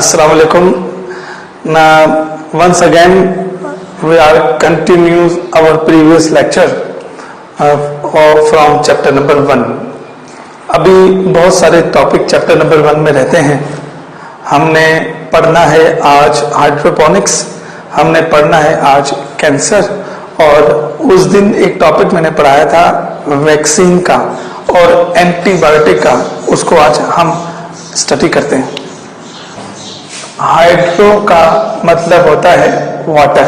Assalamu alaikum. Now, once again, we are continuing our previous lecture from chapter number 1. अभी बहुत सारे topic chapter number 1 में रहते हैं. हमने पढ़ना है आज हाइड्रोपोनिक्स, हमने पढ़ना है आज कैंसर, और उस दिन एक टॉपिक मैंने पढ़ाया था वैक्सीन का और एंटीबायोटिक का, उसको आज हम स्टडी करते हैं. हाइड्रो का मतलब होता है वाटर,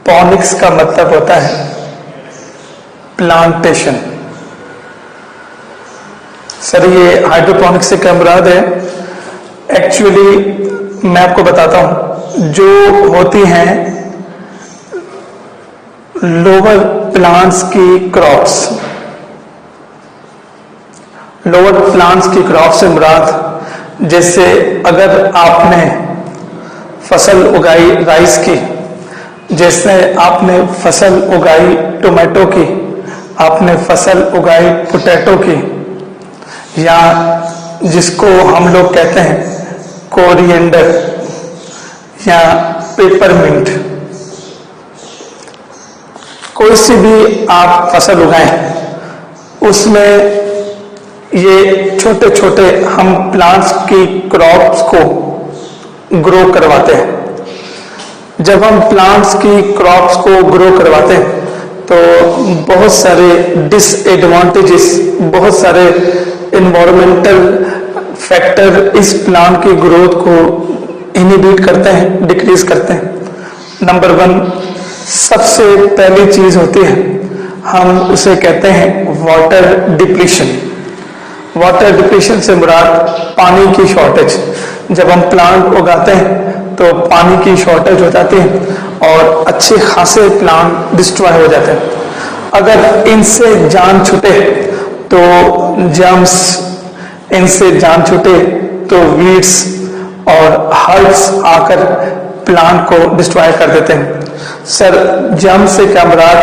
पोनिक्स का मतलब होता है प्लांटेशन. सर ये हाइड्रोपोनिक्स से क्या मुराद है? एक्चुअली मैं आपको बताता हूं, जो होती हैं लोअर प्लांट्स की क्रॉप्स, लोअर प्लांट्स की क्रॉप से मुराद, जैसे अगर आपने फसल उगाई राइस की, जैसे आपने फसल उगाई टोमेटो की, आपने फसल उगाई पोटैटो की, या जिसको हम लोग कहते हैं कोरिएंडर या पेपरमिंट, कोई सी भी आप फसल उगाएं, उसमें ये छोटे छोटे हम प्लांट्स की क्रॉप्स को ग्रो करवाते हैं. जब हम प्लांट्स की क्रॉप्स को ग्रो करवाते हैं तो बहुत सारे डिसएडवांटेजेस, बहुत सारे इन्वायरमेंटल फैक्टर इस प्लांट की ग्रोथ को इनहिबिट करते हैं, डिक्रीज करते हैं. नंबर 1 सबसे पहली चीज होती है, हम उसे कहते हैं वाटर डिप्लीशन. वाटर डिप्लीशन से मुराद पानी की शॉर्टेज. जब हम प्लांट उगाते हैं तो पानी की शॉर्टेज हो जाती है और अच्छे खासे प्लांट डिस्ट्रॉय हो जाते हैं. अगर इनसे जान छूटे तो जर्म्स, इनसे जान छूटे तो वीड्स और हर्ब्स आकर प्लांट को डिस्ट्रॉय कर देते हैं. सर जर्म्स से क्या मुराद?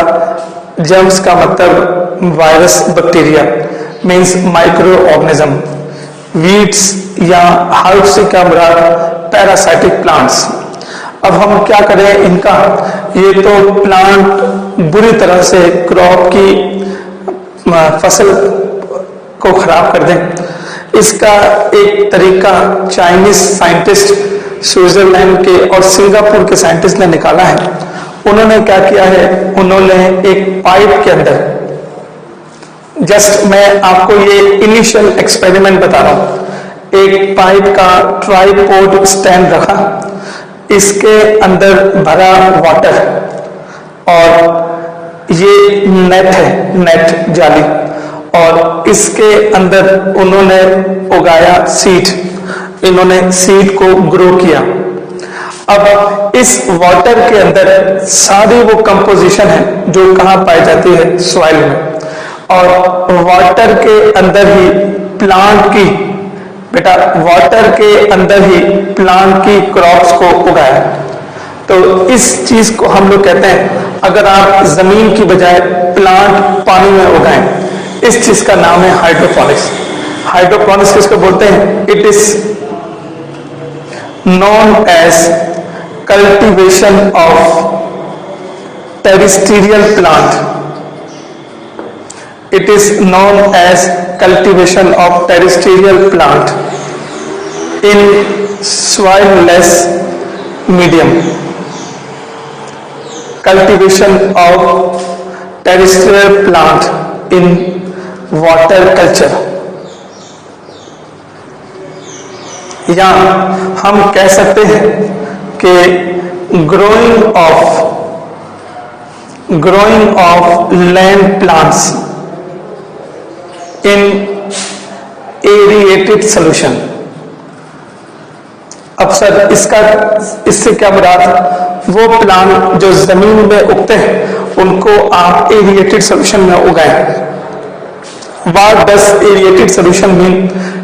जर्म्स का मतलब virus, bacteria, means micro organism. Weeds या हर्ब से क्या मुराद? Parasitic plants. अब हम क्या करें इनका? ये तो प्लांट बुरी तरह से क्रॉप की फसल को खराब कर दें. इसका एक तरीका चाइनीज साइंटिस्ट, स्विट्जरलैंड के और सिंगापुर के साइंटिस्ट ने निकाला है. उन्होंने क्या किया है, उन्होंने एक पाइप के अंदर, जस्ट मैं आपको ये इनिशियल एक्सपेरिमेंट बता रहा हूं, एक पाइप का ट्राइपॉड स्टैंड रखा, इसके अंदर भरा वाटर, और ये नेट है, नेट जाली, और इसके अंदर उन्होंने उगाया सीड. इन्होंने सीड को ग्रो किया. अब इस वाटर के अंदर सारी वो कंपोजिशन है जो कहाँ पाई जाती है? सॉइल में. और वाटर के अंदर ही प्लांट की, बेटा वाटर के अंदर ही प्लांट की क्रॉप्स को उगाया. तो इस चीज को हम लोग कहते हैं, अगर आप जमीन की बजाय प्लांट पानी में उगाएं, इस चीज का नाम है हाइड्रोपोनिक्स. हाइड्रोपोनिक्स किसको बोलते हैं? It is known as cultivation of terrestrial plant. It is known as cultivation of terrestrial plant in soil-less medium. Cultivation of terrestrial plant in water culture. या हम कह सकते हैं कि growing of land plants in aerated solution. अब sir इससे क्या मुराद? वो प्लांट जो जमीन में उगते हैं उनको आप एरिएटेड सोल्यूशन में उगाएं. What does aerated solution mean?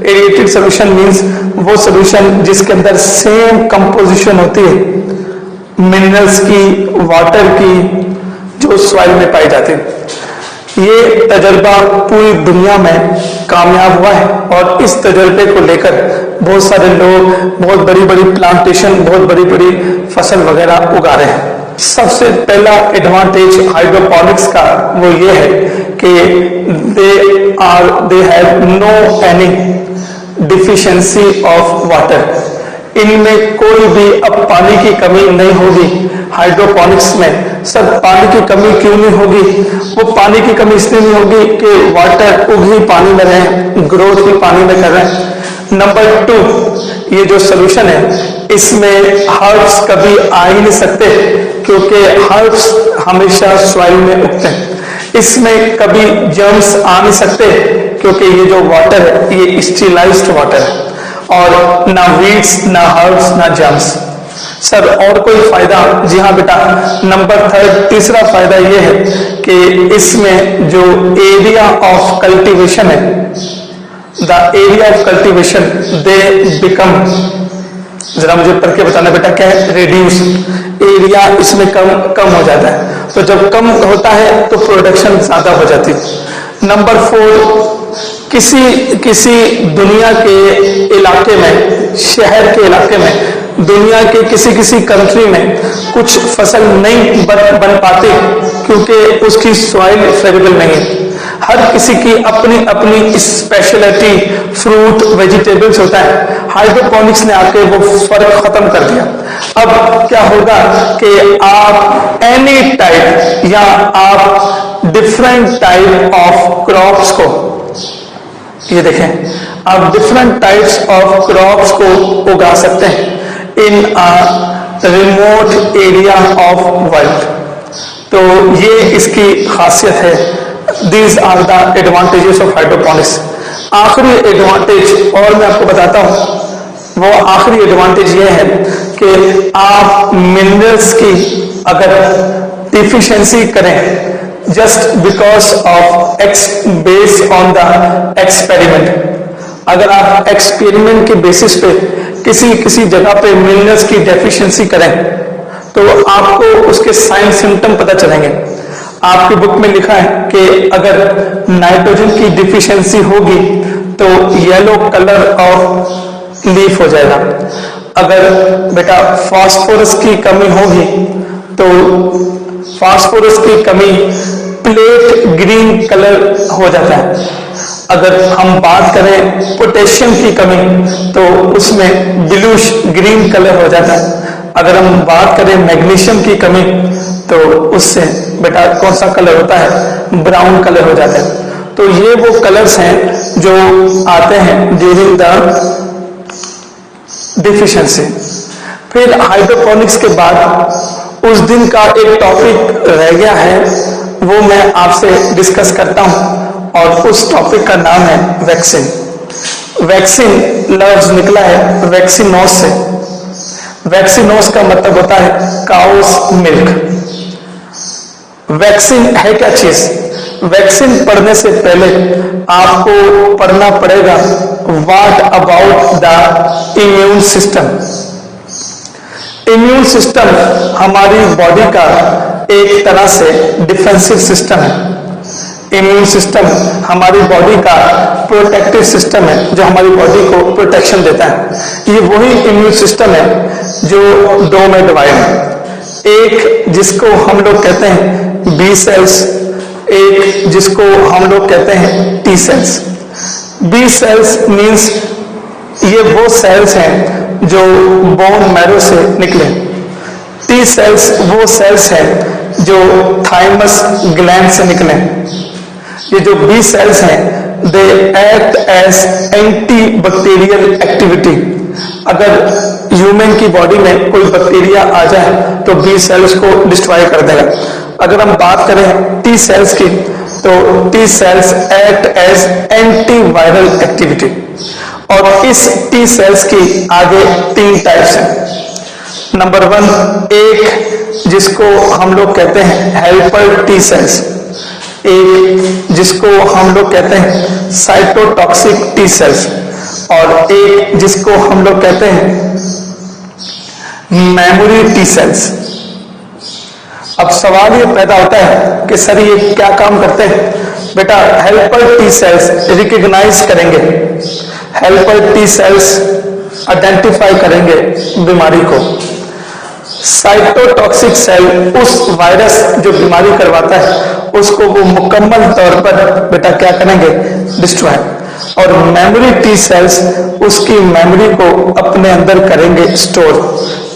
Aerated solution means वो सोल्यूशन जिसके अंदर सेम कंपोजिशन होती है मिनरल्स की, वाटर की, जो सॉइल में पाई जाती है. ये तजर्बा पूरी दुनिया में कामयाब हुआ है और इस तजर्बे को लेकर बहुत सारे लोग बहुत बड़ी बड़ी प्लांटेशन, बहुत बड़ी बड़ी फसल वगैरह उगा रहे हैं। सबसे पहला एडवांटेज हाइड्रोपोनिक्स का वो ये है कि they have no any deficiency of water. इनमें कोई भी अब पानी की कमी नहीं होगी। हाइड्रोपोनिक्स में सब पानी की कमी क्यों नहीं होगी? वो पानी की कमी इसलिए नहीं होगी कि वाटर उग ही पानी में रहे, ग्रोथ ही पानी में कर रहे हैं। नंबर 2, ये जो सोल्यूशन है इसमें हर्ब्स कभी आ ही नहीं सकते क्योंकि हर्ब्स हमेशा सॉइल में उगते हैं। इसमें कभी जर्म्स आ नहीं सकते क्योंकि ये जो वाटर है ये स्टीलाइज्ड वाटर है और ना वीड्स, ना हर्ब्स, ना जर्म्स। सर और कोई फायदा? जी हाँ बेटा, नंबर 3 तीसरा फायदा ये है कि इसमें जो एरिया ऑफ कल्टीवेशन है, the area of cultivation they become, जरा मुझे पढ़ के बताना बेटा क्या है? रिड्यूस। एरिया इसमें कम हो जाता है, तो जब कम होता है तो प्रोडक्शन ज्यादा हो जाती है। नंबर 4, किसी दुनिया के इलाके में, शहर के इलाके में, दुनिया के किसी कंट्री में कुछ फसल नहीं बन पाती क्योंकि उसकी सॉइल फेवरेबल नहीं है। हर किसी की अपनी अपनी स्पेशलिटी, फ्रूट, वेजिटेबल्स होता है। हाइड्रोपोनिक्स ने आके वो फर्क खत्म कर दिया। अब क्या होगा कि आप एनी टाइप या आप डिफरेंट टाइप ऑफ क्रॉप्स को, ये देखें, आप डिफरेंट टाइप्स ऑफ क्रॉप्स को उगा सकते हैं in a remote area of world. तो ये इसकी खासियत है। These are the advantages of hydroponics. आखिरी एडवांटेज और मैं आपको बताता हूं, वो आखिरी एडवांटेज ये है कि आप मिनरल्स की अगर डिफिशिएंसी करें just because of based on the experiment, अगर आप एक्सपेरिमेंट के बेसिस पे किसी जगह पे मिनरल्स की डेफिशिएंसी करें तो आपको उसके साइन सिम्टम पता चलेंगे। आपकी बुक में लिखा है कि अगर नाइट्रोजन की डिफिशिएंसी होगी तो येलो कलर ऑफ लीफ हो जाएगा। अगर बेटा फास्फोरस की कमी होगी तो फास्फोरस की कमी प्लेट ग्रीन कलर हो जाता है। अगर हम बात करें पोटेशियम की कमी तो उसमें ब्लूश ग्रीन कलर हो जाता है। अगर हम बात करें मैग्नीशियम की कमी तो उससे बेटा कौन सा कलर होता है? ब्राउन कलर हो जाता है। तो ये वो कलर्स हैं जो आते हैं ड्यूरिंग द डिफिशिएंसी। फिर हाइड्रोपोनिक्स के बाद उस दिन का एक टॉपिक रह गया है, वो मैं आपसे डिस्कस करता हूं और उस टॉपिक का नाम है वैक्सीन। वैक्सीन लफ्ज निकला है वैक्सीनोस से। वैक्सीनोस का मतलब होता है काउस मिल्क। वैक्सीन है क्या चीज? वैक्सीन पढ़ने से पहले आपको पढ़ना पड़ेगा what about the immune system. Immune system हमारी बॉडी का एक तरह से डिफेंसिव सिस्टम है। इम्यून सिस्टम हमारी बॉडी का प्रोटेक्टिव सिस्टम है जो हमारी बॉडी को प्रोटेक्शन देता है। ये वही इम्यून सिस्टम है जो दो में डिवाइड है। एक जिसको हम लोग कहते हैं बी सेल्स, एक जिसको हम लोग कहते हैं T cells. B cells means ये वो सेल्स हैं जो बोन मैरो से निकले। टी सेल्स वो सेल्स हैं जो थाइमस ग्लैंड से निकले। ये जो बी सेल्स हैं they act as anti bacterial activity. अगर ह्यूमन की बॉडी में कोई बैक्टीरिया आ जाए तो बी सेल्स को डिस्ट्रॉय कर देगा। अगर हम बात करें टी सेल्स की तो T cells act as anti viral activity. और इस टी सेल्स की आगे 3 टाइप्स हैं। नंबर 1, एक जिसको हम लोग कहते हैं हेल्पर टी सेल्स, एक जिसको हम लोग कहते हैं साइटोटॉक्सिक टी सेल्स, और एक जिसको हम लोग कहते हैं मेमोरी टी सेल्स। अब सवाल ये पैदा होता है कि सर ये क्या काम करते हैं? बेटा हेल्पर टी सेल्स रिकॉग्नाइज करेंगे, हेल्पर टी सेल्स आइडेंटिफाई करेंगे बीमारी को। साइटोटॉक्सिक सेल उस वायरस जो बीमारी करवाता है उसको वो मुकम्मल तौर पर बेटा क्या करेंगे, डिस्ट्रॉय। और मेमोरी टी सेल्स उसकी मेमोरी को अपने अंदर करेंगे स्टोर।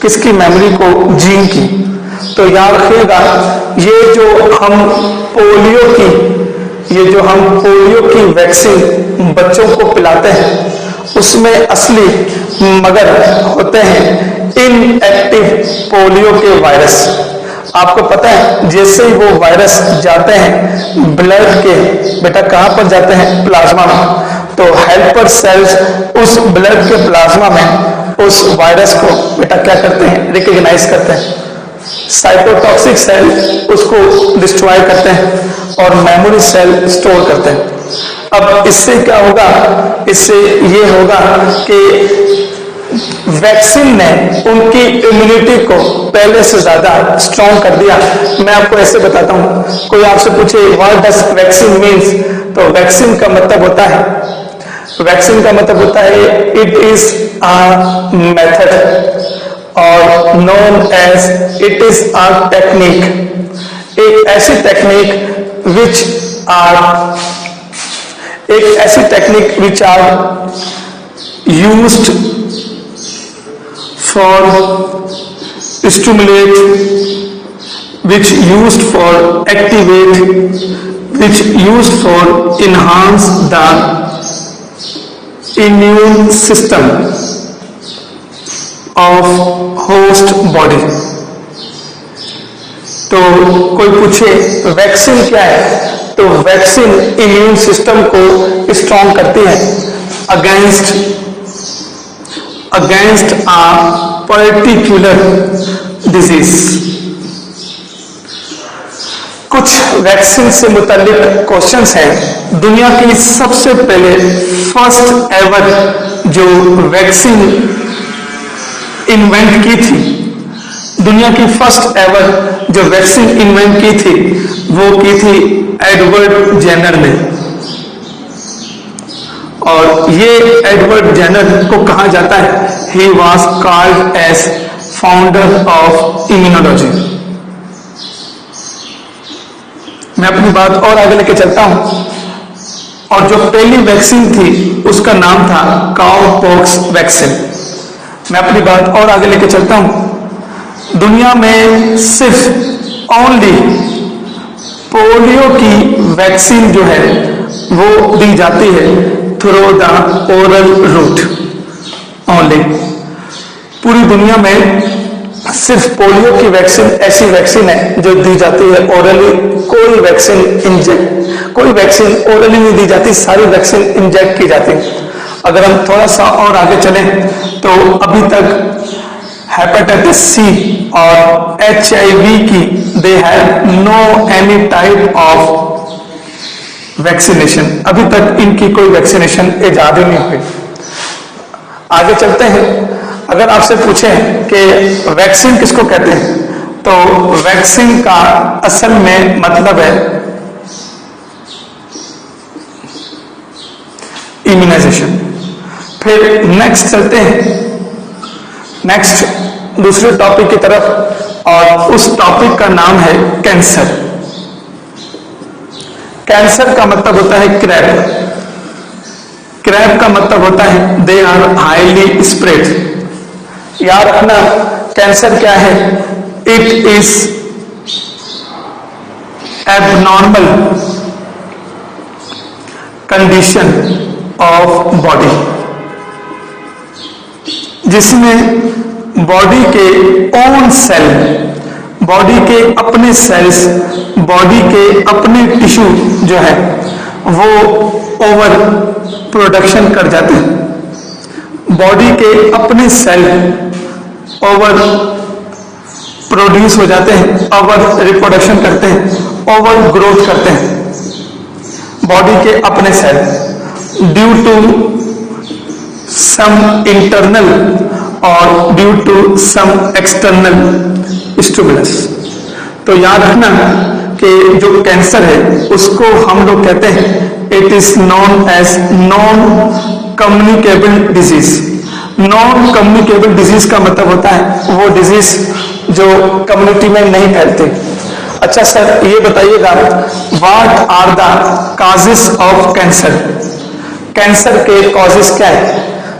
किसकी मेमोरी को, जीन की। तो याद रखिएगा ये जो हम पोलियो की वैक्सीन बच्चों को पिलाते हैं उसमें असली मगर होते हैं इनएक्टिव पोलियो के वायरस। आपको पता है जैसे ही वो वायरस जाते हैं ब्लड के, बेटा कहां पर जाते हैं, प्लाज्मा में। तो हेल्पर सेल्स उस ब्लड के प्लाज्मा में उस वायरस को बेटा क्या करते हैं, रिकॉग्नाइज करते हैं। साइटोटॉक्सिक सेल उसको डिस्ट्रॉय करते हैं और मेमोरी सेल स्टोर करते हैं। अब इससे क्या होगा, इससे ये होगा कि वैक्सीन ने उनकी इम्यूनिटी को पहले से ज्यादा स्ट्रॉन्ग कर दिया। मैं आपको ऐसे बताता हूं, कोई आपसे पूछे व्हाट डज वैक्सीन मीन्स, तो वैक्सीन का मतलब होता है, वैक्सीन का मतलब होता है इट इज अ मेथड और known as it is a technique, एक ऐसी technique which are used for stimulate, which used for activate, which used for enhance the immune system of host body। तो कोई पूछे वैक्सीन क्या है, तो vaccine immune system को स्ट्रॉन्ग करती है अगेंस्ट अ पर्टिकुलर डिजीज। कुछ वैक्सीन से मुतालिक क्वेश्चंस हैं। दुनिया की सबसे पहले फर्स्ट एवर जो वैक्सीन इन्वेंट की थी, दुनिया की फर्स्ट एवर जो वैक्सीन इन्वेंट की थी वो की थी एडवर्ड जेनर ने। और ये एडवर्ड जेनर को कहा जाता है, he was called as founder of immunology. मैं अपनी बात और आगे लेके चलता हूं। और जो पहली वैक्सीन थी उसका नाम था काउपॉक्स वैक्सीन। मैं अपनी बात और आगे लेके चलता हूं। दुनिया में सिर्फ ओनली पोलियो की वैक्सीन जो है वो दी जाती है through the oral route only. पूरी दुनिया में सिर्फ पोलियो की वैक्सीन ऐसी वैक्सीन है जो दी जाती है ओरली। कोई वैक्सीन ओरली नहीं दी जाती, सारी वैक्सीन इंजेक्ट की जाती है। अगर हम थोड़ा सा और आगे चलें तो अभी तक हेपेटाइटिस सी और HIV की they have no any type of vaccination. अभी तक इनकी कोई वैक्सीनेशन इजाद ही नहीं हुई। आगे चलते हैं। अगर आपसे पूछें कि वैक्सीन किसको कहते हैं, तो वैक्सीन का असल में मतलब है इम्यूनाइजेशन। फिर नेक्स्ट चलते हैं, नेक्स्ट दूसरे टॉपिक की तरफ, और उस टॉपिक का नाम है कैंसर। कैंसर का मतलब होता है क्रैब। क्रैब का मतलब होता है दे आर हाईली स्प्रेड। याद रखना कैंसर क्या है, it is abnormal condition of body जिसमें बॉडी के ओन सेल, बॉडी के अपने सेल्स, बॉडी के अपने टिश्यू जो है वो ओवर प्रोडक्शन कर जाते हैं। बॉडी के अपने सेल ओवर प्रोड्यूस हो जाते हैं, ओवर रिप्रोडक्शन करते हैं, ओवर ग्रोथ करते हैं। बॉडी के अपने cell due to some internal और due to some external stimulus. तो याद रखना कि जो कैंसर है उसको हम लोग कहते हैं it is known as non communicable disease. Non communicable disease का मतलब होता है वो डिजीज जो कम्युनिटी में नहीं फैलते। अच्छा सर ये बताइएगा, what are the causes of cancer? Cancer के कॉजेस क्या है?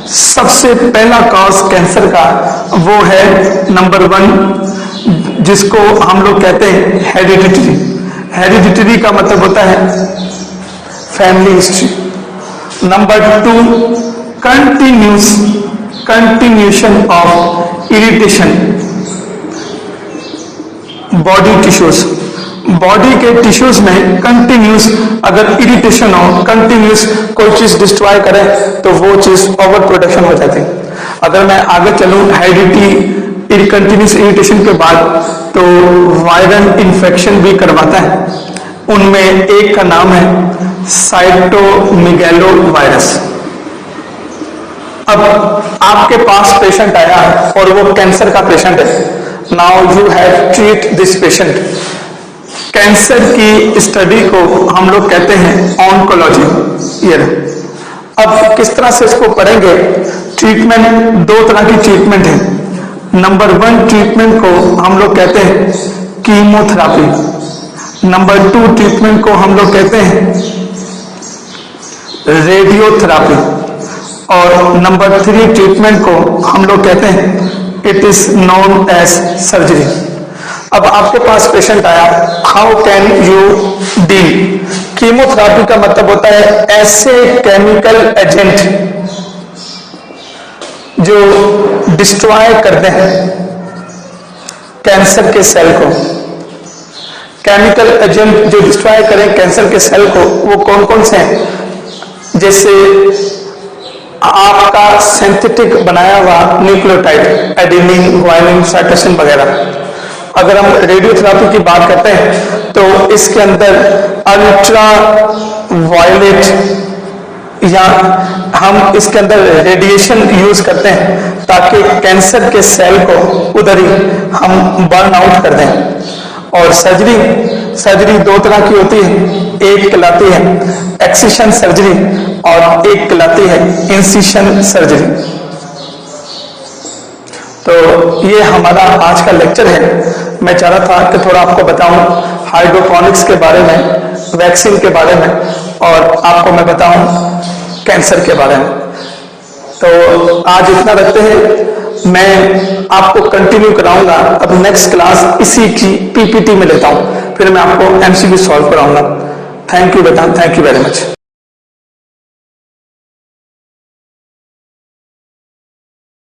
सबसे पहला कॉज कैंसर का वो है नंबर 1, जिसको हम लोग कहते हैं हेरिडिटरी। हेरिडिटरी का मतलब होता है family history. Number 2, continuation of irritation body tissues. Body के टिश्यूज में कंटिन्यूस अगर इरिटेशन हो, कंटिन्यूस कोई चीज डिस्ट्रॉय करे तो वो चीज ओवर प्रोडक्शन हो जाती है। अगर मैं आगे चलूं हेरिडिटी कंटिन्यूस इरिटेशन के बाद तो वायरल इन्फेक्शन भी करवाता है। उनमें एक का नाम है साइटोमेगालो वायरस। अब आपके पास पेशेंट आया और वो कैंसर का पेशेंट है। Now you have treat this patient. Cancer की स्टडी को हम लोग कहते हैं ऑन्कोलॉजी। ये अब किस तरह से इसको पढ़ेंगे? ट्रीटमेंट 2 तरह की ट्रीटमेंट है। नंबर 1 ट्रीटमेंट को हम लोग कहते हैं कीमोथेरापी। नंबर 2 ट्रीटमेंट को हम लोग कहते हैं रेडियोथेरापी। और नंबर 3 ट्रीटमेंट को हम लोग कहते हैं it is known as surgery. अब आपके पास पेशेंट आया, how can you deal? Chemotherapy का मतलब होता है ऐसे केमिकल एजेंट जो डिस्ट्रॉय करते हैं कैंसर के सेल को। केमिकल एजेंट जो डिस्ट्रॉय करें कैंसर के सेल को वो कौन कौन से हैं? जैसे आपका सिंथेटिक बनाया हुआ न्यूक्लियोटाइड एडेनिन, ग्वानिन, साइटोसिन वगैरह। अगर हम रेडियोथेरापी की बात करते हैं तो इसके अंदर अल्ट्रा वायलेट या हम इसके अंदर रेडिएशन यूज करते हैं ताकि कैंसर के सेल को उधर ही हम बर्न आउट कर दें। और सर्जरी 2 तरह की होती है। एक कहलाती है एक्सिशन सर्जरी और एक कहलाती है इंसिशन सर्जरी। तो ये हमारा आज का लेक्चर है। मैं चाह रहा था कि थोड़ा आपको बताऊं हाइड्रोपोनिक्स के बारे में, वैक्सीन के बारे में, और आपको मैं बताऊं कैंसर के बारे में। तो आज इतना रखते हैं। मैं आपको कंटिन्यू कराऊंगा। अब नेक्स्ट क्लास इसी की पीपीटी में लेता हूं, फिर मैं आपको एमसीक्यू सॉल्व कराऊंगा। थैंक यू बेटा, थैंक यू वेरी मच।